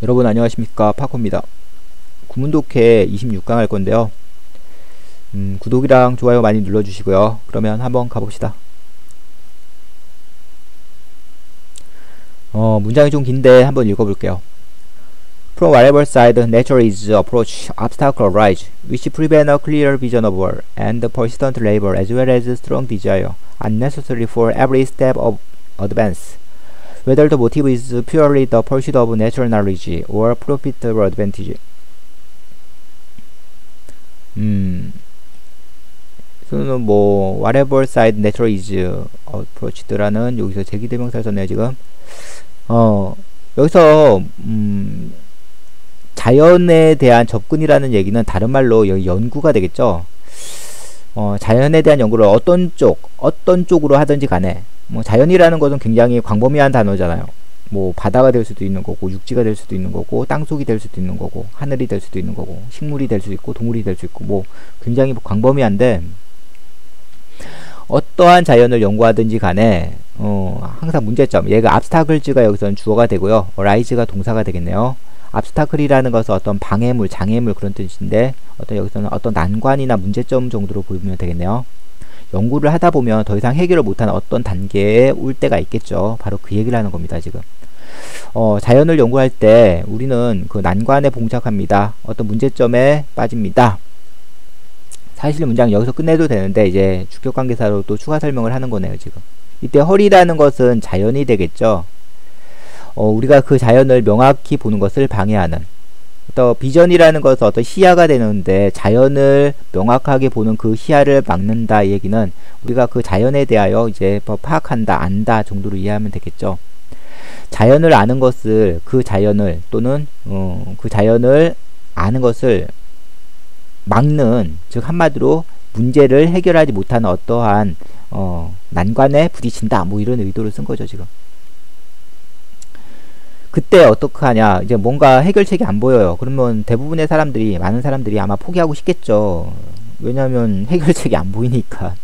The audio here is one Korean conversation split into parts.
여러분 안녕하십니까, 파코입니다. 구문독해 26강 할 건데요. 구독이랑 좋아요 많이 눌러주시고요. 그러면 한번 가봅시다. 문장이 좀 긴데 한번 읽어볼게요. From whatever side nature is approach, obstacles arise, which prevent a clear vision of world, and persistent labor as well as strong desire are necessary for every step of advance. Whether the motive is purely the pursuit of natural knowledge or profitable advantage. 저는 whatever side nature is approached라는 여기서 제기대명사를 썼네요, 지금. 여기서, 자연에 대한 접근이라는 얘기는 다른 말로 여기 연구가 되겠죠. 자연에 대한 연구를 어떤 쪽으로 하든지 간에, 자연이라는 것은 굉장히 광범위한 단어잖아요. 바다가 될 수도 있는 거고, 육지가 될 수도 있는 거고, 땅속이 될 수도 있는 거고, 하늘이 될 수도 있는 거고, 식물이 될 수 있고, 동물이 될 수 있고, 굉장히 광범위한데, 어떠한 자연을 연구하든지 간에, 항상 문제점, 얘가 abstacles가 여기서는 주어가 되고요, arise가 동사가 되겠네요. abstacle이라는 것은 어떤 방해물, 장애물 그런 뜻인데, 여기서는 어떤 난관이나 문제점 정도로 보면 되겠네요. 연구를 하다 보면 더 이상 해결을 못하는 어떤 단계에 올 때가 있겠죠. 바로 그 얘기를 하는 겁니다, 지금. 자연을 연구할 때 우리는 그 난관에 봉착합니다. 어떤 문제점에 빠집니다. 사실 문장 여기서 끝내도 되는데 이제 주격관계사로 또 추가 설명을 하는 거네요, 지금. 이때 헐이라는 것은 자연이 되겠죠. 우리가 그 자연을 명확히 보는 것을 방해하는, 또 비전이라는 것은 어떤 시야가 되는데 자연을 명확하게 보는 그 시야를 막는다, 이 얘기는 우리가 그 자연에 대하여 이제 파악한다, 안다 정도로 이해하면 되겠죠. 자연을 아는 것을, 그 자연을 또는 그 자연을 아는 것을 막는, 즉 한마디로 문제를 해결하지 못하는 어떠한 난관에 부딪힌다, 이런 의도를 쓴 거죠, 지금. 그때 어떻게 하냐, 이제 뭔가 해결책이 안 보여요. 그러면 대부분의 사람들이, 많은 사람들이 아마 포기하고 싶겠죠. 왜냐하면 해결책이 안 보이니까.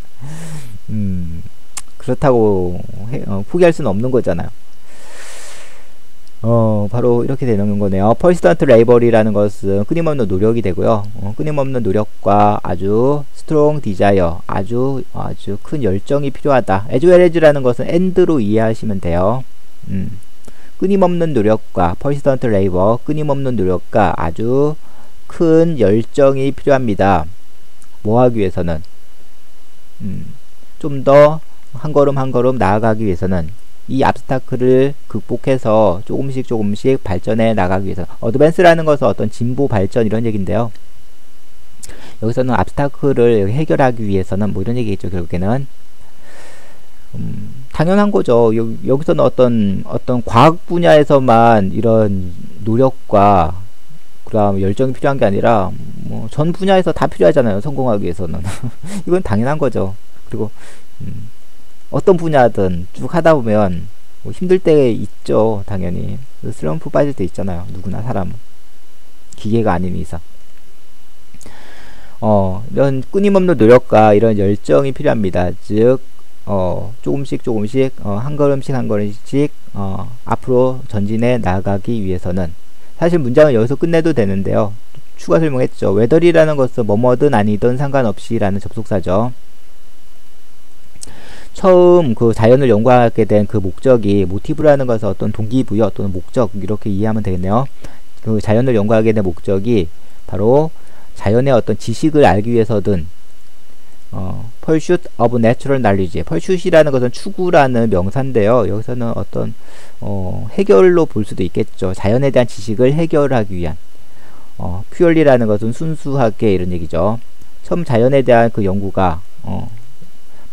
그렇다고 포기할 수는 없는 거잖아요. 바로 이렇게 되는 거네요. persistent labor이라는 것은 끊임없는 노력이 되고요. 끊임없는 노력과 아주 strong desire, 아주 큰 열정이 필요하다. as well as라는 것은 and로 이해하시면 돼요. 끊임없는 노력과 persistent labor, 끊임없는 노력과 아주 큰 열정이 필요합니다. 뭐 하기 위해서는? 좀 더 한 걸음 한 걸음 나아가기 위해서는, 이 압스타클을 극복해서 조금씩 발전해 나가기 위해서. 어드밴스라는 것은 어떤 진보, 발전 이런 얘기인데요. 여기서는 압스타클을 해결하기 위해서는 이런 얘기겠죠, 결국에는. 당연한 거죠. 여기서는 어떤 과학 분야에서만 이런 노력과 그다음 열정이 필요한 게 아니라 전 분야에서 다 필요하잖아요, 성공하기 위해서는. 이건 당연한 거죠. 그리고 어떤 분야든 쭉 하다 보면 힘들 때 있죠, 당연히. 슬럼프 빠질 때 있잖아요, 누구나 사람은. 기계가 아닌 이상. 이런 끊임없는 노력과 이런 열정이 필요합니다. 즉 조금씩 한 걸음씩 앞으로 전진해 나가기 위해서는. 사실 문장은 여기서 끝내도 되는데요, 추가 설명했죠. whether이라는 것은 뭐뭐든 아니든 상관없이 라는 접속사죠. 처음 그 자연을 연구하게 된 그 목적이, 모티브라는 것은 어떤 동기부여 또는 목적, 이렇게 이해하면 되겠네요. 그 자연을 연구하게 된 목적이 바로 자연의 어떤 지식을 알기 위해서든, pursuit of natural knowledge, pursuit이라는 것은 추구라는 명사인데요, 여기서는 어떤 해결로 볼 수도 있겠죠. 자연에 대한 지식을 해결하기 위한, purely라는 것은 순수하게 이런 얘기죠. 처음 자연에 대한 그 연구가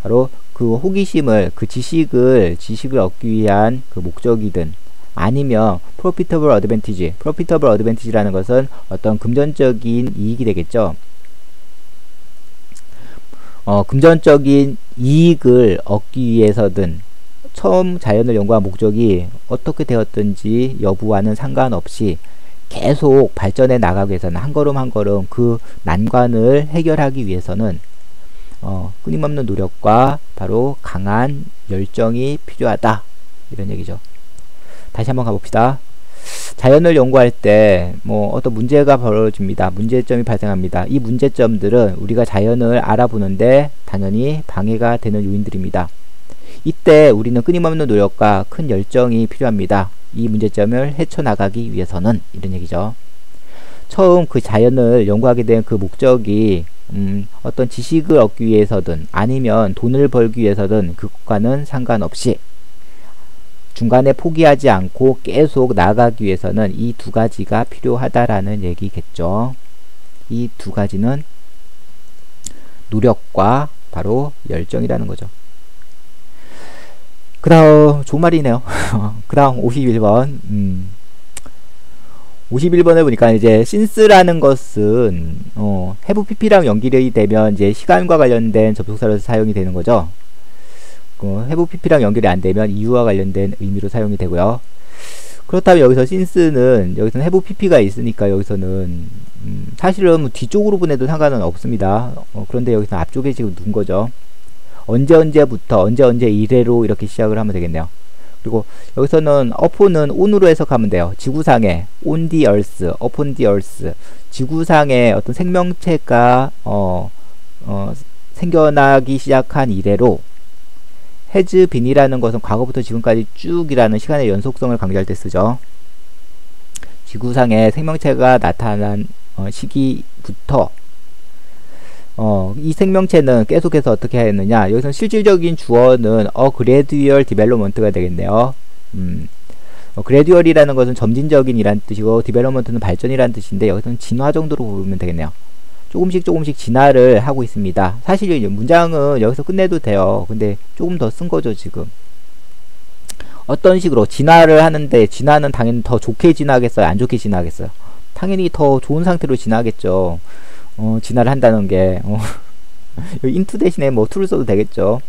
바로 그 호기심을, 그 지식을 얻기 위한 그 목적이든, 아니면 profitable advantage라는 것은 어떤 금전적인 이익이 되겠죠. 금전적인 이익을 얻기 위해서든, 처음 자연을 연구한 목적이 어떻게 되었든지 여부와는 상관없이 계속 발전해 나가기 위해서는, 한 걸음 한 걸음 그 난관을 해결하기 위해서는 끊임없는 노력과 바로 강한 열정이 필요하다, 이런 얘기죠. 다시 한번 가봅시다. 자연을 연구할 때 뭐 어떤 문제가 벌어집니다. 문제점이 발생합니다. 이 문제점들은 우리가 자연을 알아보는데 당연히 방해가 되는 요인들입니다. 이때 우리는 끊임없는 노력과 큰 열정이 필요합니다. 이 문제점을 헤쳐나가기 위해서는 이런 얘기죠. 처음 그 자연을 연구하게 된 그 목적이 어떤 지식을 얻기 위해서든 아니면 돈을 벌기 위해서든 그것과는 상관없이 중간에 포기하지 않고 계속 나아가기 위해서는 이 두 가지가 필요하다라는 얘기겠죠. 이 두 가지는 노력과 바로 열정이라는 거죠. 그 다음 좋은 말이네요. 그 다음 51번 51번에 보니까 이제 since라는 것은 have pp랑 연결이 되면 이제 시간과 관련된 접속사로 사용이 되는 거죠. have pp랑 연결이 안 되면 이유와 관련된 의미로 사용이 되고요. 그렇다면 여기서 since는 여기서는 have pp가 있으니까 여기서는 사실은 뭐 뒤쪽으로 보내도 상관은 없습니다. 그런데 여기서 앞쪽에 지금 넣은 거죠. 언제부터 언제 이래로 이렇게 시작을 하면 되겠네요. 그리고 여기서는 upon은 on으로 해석하면 돼요. 지구상에 on the earth, upon the earth, 지구상에 어떤 생명체가 생겨나기 시작한 이래로 has been이라는 것은 과거부터 지금까지 쭉이라는 시간의 연속성을 강조할 때 쓰죠. 지구상에 생명체가 나타난 시기부터 이 생명체는 계속해서 어떻게 했느냐. 여기서 실질적인 주어는 gradual development가 되겠네요. gradual이라는 것은 점진적인 이란 뜻이고 development는 발전이란 뜻인데 여기서는 진화 정도로 보면 되겠네요. 조금씩 진화를 하고 있습니다. 사실 문장은 여기서 끝내도 돼요. 근데 조금 더 쓴 거죠 지금. 어떤 식으로 진화를 하는데 진화는 당연히 더 좋게 진화하겠어요? 안 좋게 진화하겠어요? 당연히 더 좋은 상태로 진화하겠죠. 진화를 한다는 게 into 대신에 뭐 to를 써도 되겠죠.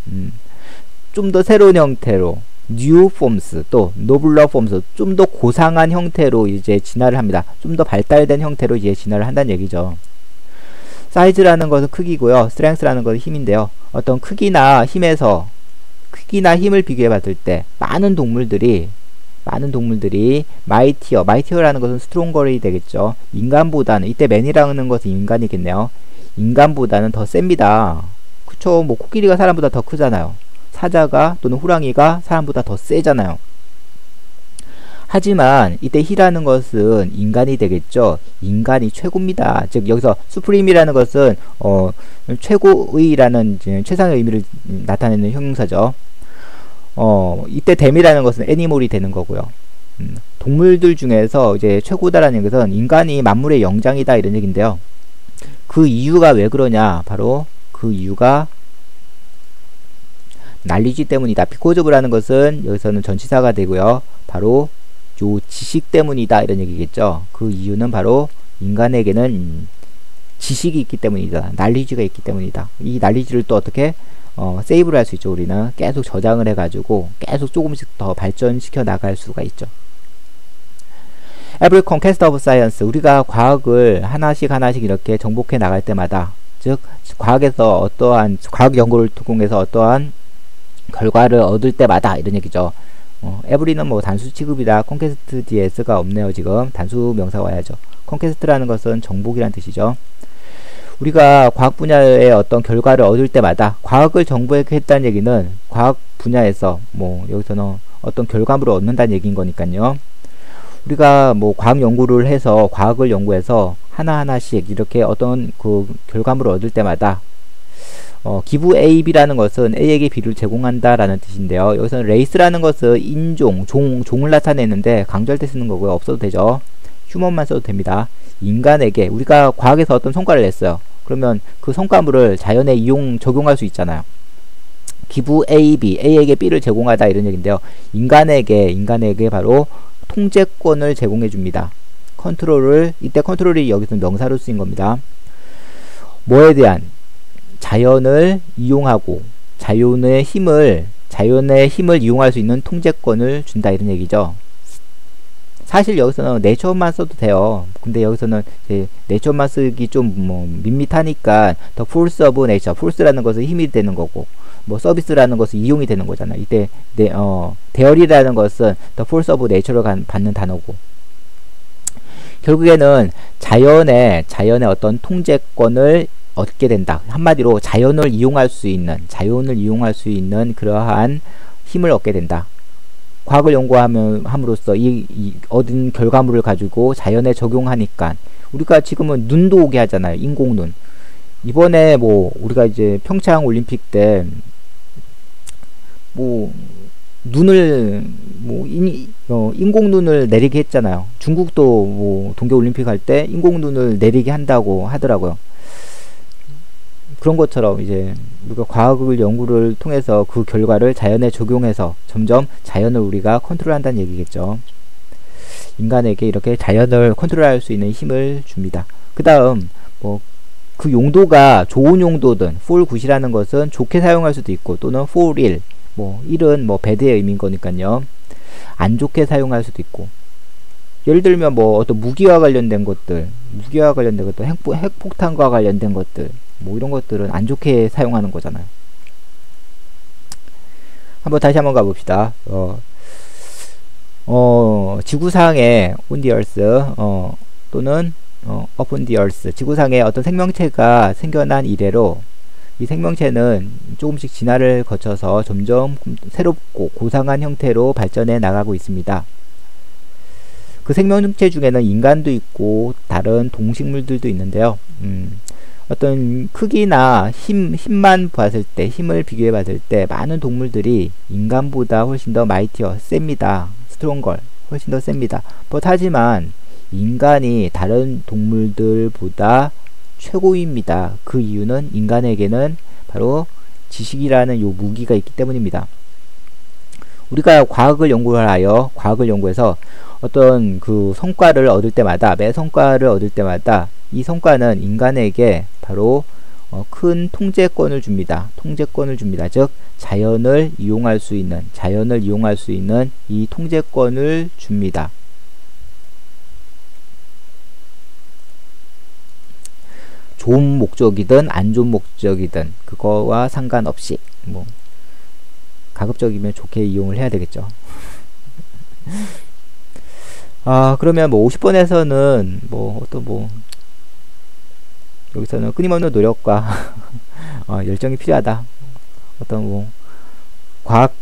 좀 더 새로운 형태로 new forms 또 nobler forms 좀 더 고상한 형태로 이제 진화를 합니다. 좀 더 발달된 형태로 이제 진화를 한다는 얘기죠. 사이즈라는 것은 크기고요. strength라는 것은 힘인데요. 어떤 크기나 힘을 비교해 봤을 때 많은 동물들이 mightier라는 것은 stronger이 되겠죠. 인간보다는 이때 man이라는 것은 인간이겠네요. 인간보다는 더 셉니다. 그쵸? 뭐 코끼리가 사람보다 더 크잖아요. 사자가 또는 호랑이가 사람보다 더 세잖아요. 하지만 이때 he라는 것은 인간이 되겠죠. 인간이 최고입니다. 즉 여기서 supreme이라는 것은 최고의라는 최상의 의미를 나타내는 형용사죠. 이때 them이라는 것은 animal이 되는 거고요. 동물들 중에서 이제 최고다라는 것은 인간이 만물의 영장이다 이런 얘기인데요. 그 이유가 왜 그러냐? 바로 그 이유가 knowledge 때문이다. because of라는 것은 여기서는 전치사가 되고요. 바로 요 지식 때문이다 이런 얘기겠죠. 그 이유는 바로 인간에게는 지식이 있기 때문이다. knowledge가 있기 때문이다. 이 knowledge를 또 어떻게 세이브를 할 수 있죠. 우리는 계속 저장을 해가지고 계속 조금씩 더 발전시켜 나갈 수가 있죠. Every conquest of science, 우리가 과학을 하나씩 이렇게 정복해 나갈 때마다, 즉 과학에서 어떠한 과학 연구를 통해서 어떠한 결과를 얻을 때마다 이런 얘기죠. every는 뭐 단수 취급이다. conquest 뒤에 s가 없네요. 지금 단수 명사가 와야죠. conquest라는 것은 정복이란 뜻이죠. 우리가 과학 분야의 어떤 결과를 얻을 때마다 과학을 정복했다는 얘기는 과학 분야에서 뭐 여기서는 어떤 결과물을 얻는다는 얘기인 거니까요. 우리가 뭐 과학 연구를 해서 과학을 연구해서 하나하나씩 이렇게 어떤 그 결과물을 얻을 때마다 give A, B라는 것은 A에게 B를 제공한다 라는 뜻인데요. 여기서는 race라는 것은 인종, 종을 나타내는데 강조할 때 쓰는 거고요. 없어도 되죠. human만 써도 됩니다. 인간에게 우리가 과학에서 어떤 성과를 냈어요. 그러면 그 성과물을 자연에 적용할 수 있잖아요. give A, B, A에게 B를 제공하다 이런 얘기인데요. 인간에게 바로 통제권을 제공해 줍니다. 이때 컨트롤이 여기서 명사로 쓰인 겁니다. 뭐에 대한? 자연을 이용하고 자연의 힘을 이용할 수 있는 통제권을 준다 이런 얘기죠. 사실 여기서는 네처만 써도 돼요. 근데 여기서는 이제 네처만 쓰기 좀 뭐 밋밋하니까 the force of nature, force라는 것은 힘이 되는 거고 뭐 서비스라는 것은 이용이 되는 거잖아요. 이때 대열이라는 것은 the force of nature를 받는 단어고 결국에는 자연의 어떤 통제권을 얻게 된다. 한마디로 자연을 이용할 수 있는 그러한 힘을 얻게 된다. 과학을 연구함으로써 이 얻은 결과물을 가지고 자연에 적용하니까 우리가 지금은 눈도 오게 하잖아요. 인공눈. 이번에 뭐 우리가 이제 평창 올림픽 때 뭐 눈을 뭐 인공눈을 내리게 했잖아요. 중국도 뭐 동계 올림픽 할 때 인공눈을 내리게 한다고 하더라고요. 그런 것처럼 이제 우리가 과학을 연구를 통해서 그 결과를 자연에 적용해서 점점 자연을 우리가 컨트롤한다는 얘기겠죠. 인간에게 이렇게 자연을 컨트롤할 수 있는 힘을 줍니다. 그 다음 뭐 그 용도가 좋은 용도든 for good이라는 것은 좋게 사용할 수도 있고 또는 for ill 뭐 일은 뭐 배드의 의미인 거니까요. 안 좋게 사용할 수도 있고 예를 들면 뭐 어떤 무기와 관련된 것들 핵폭탄과 관련된 것들 뭐 이런 것들은 안 좋게 사용하는 거잖아요. 다시 한번 가봅시다. 지구상에 on the earth 또는 upon the earth 지구상에 어떤 생명체가 생겨난 이래로 이 생명체는 조금씩 진화를 거쳐서 점점 새롭고 고상한 형태로 발전해 나가고 있습니다. 그 생명체 중에는 인간도 있고 다른 동식물들도 있는데요. 어떤 크기나 힘만 봤을 때, 힘을 비교해 봤을 때 많은 동물들이 인간보다 훨씬 더 마이티어, 셉니다. 스트롱걸, 훨씬 더 셉니다. 하지만 인간이 다른 동물들보다 최고입니다. 그 이유는 인간에게는 바로 지식이라는 요 무기가 있기 때문입니다. 우리가 과학을 연구해서 어떤 그 성과를 얻을 때마다, 매 성과를 얻을 때마다 이 성과는 인간에게 바로 큰 통제권을 줍니다. 즉 자연을 이용할 수 있는 이 통제권을 줍니다. 좋은 목적이든 안 좋은 목적이든 그거와 상관없이 뭐 가급적이면 좋게 이용을 해야 되겠죠. 그러면 뭐 50번에서는 여기서는 끊임없는 노력과 열정이 필요하다. 어떤 과학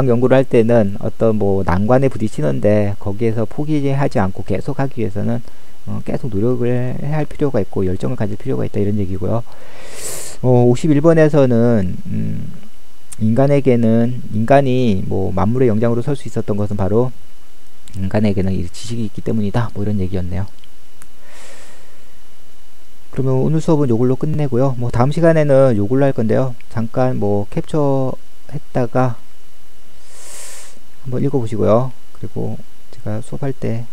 연구를 할 때는 어떤 난관에 부딪히는데 거기에서 포기하지 않고 계속 하기 위해서는 계속 노력을 해야 할 필요가 있고 열정을 가질 필요가 있다 이런 얘기고요. 51번에서는 인간이 만물의 영장으로 설 수 있었던 것은 바로 인간에게는 지식이 있기 때문이다 이런 얘기였네요. 그러면 오늘 수업은 요걸로 끝내고요. 다음 시간에는 요걸로 할 건데요. 잠깐 캡처 했다가 한번 읽어보시고요. 그리고 제가 수업할 때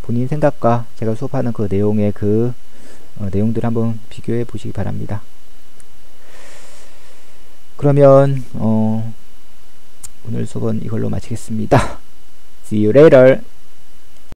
본인 생각과 제가 수업하는 그 내용의 내용들 한번 비교해 보시기 바랍니다. 그러면 오늘 수업은 이걸로 마치겠습니다. See you later.